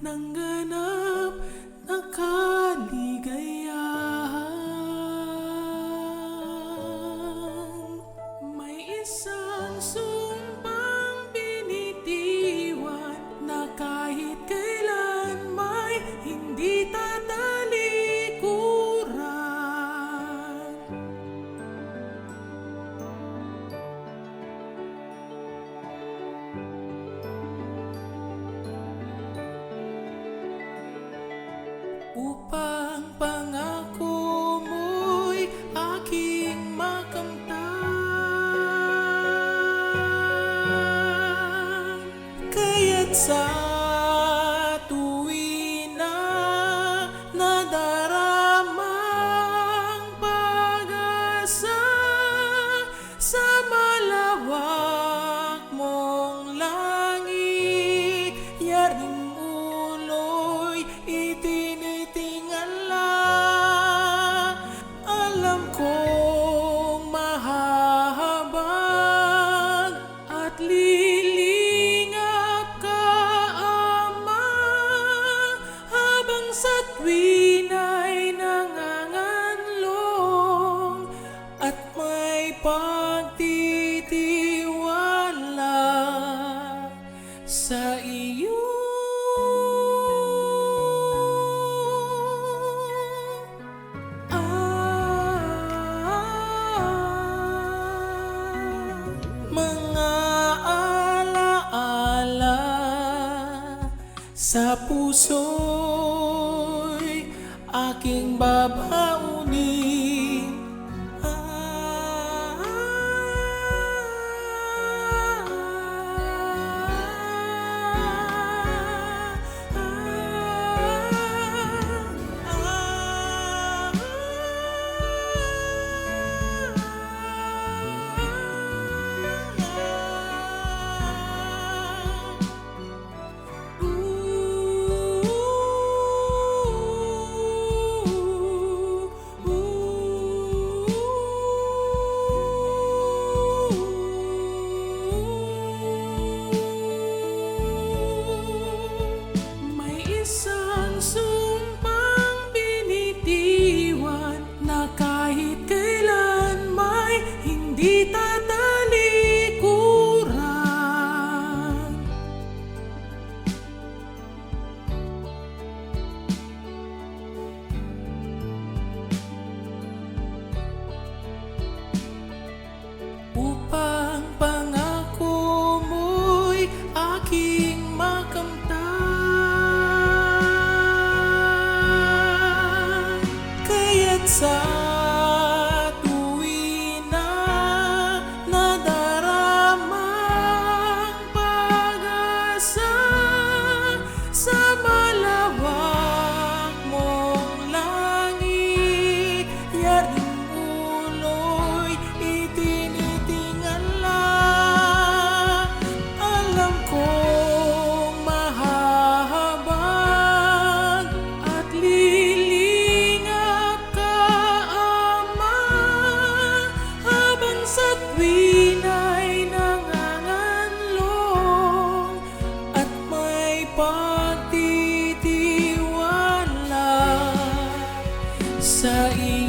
ng ganap na kaligayahan. May isang sumpang binitiwan na kahit kailan may hindi tatalikuran. Upang pangako mo'y aking makamtan, kaya't sa tuwi na nadaramang pag-asa sa malawak mong langit, yaring ulo'y alam kong mahahabag at lilingap ka, Ama, habang sa tuwina'y nanganganlong at may pagtitiwala sa iyo. Sa puso'y aking babaunin. Isang sumpang binitiwan na kahit kailan may hindi tatalikuran. Upang pangako mo'y aking makamtan, sa tuwi na nadaramang pag-asa sa malawak mong langit, yaring ulo'y itinitingala. Alam kong mahahabag at sa tuwina'y nanganganlong at may pagtitiwala sa iyo.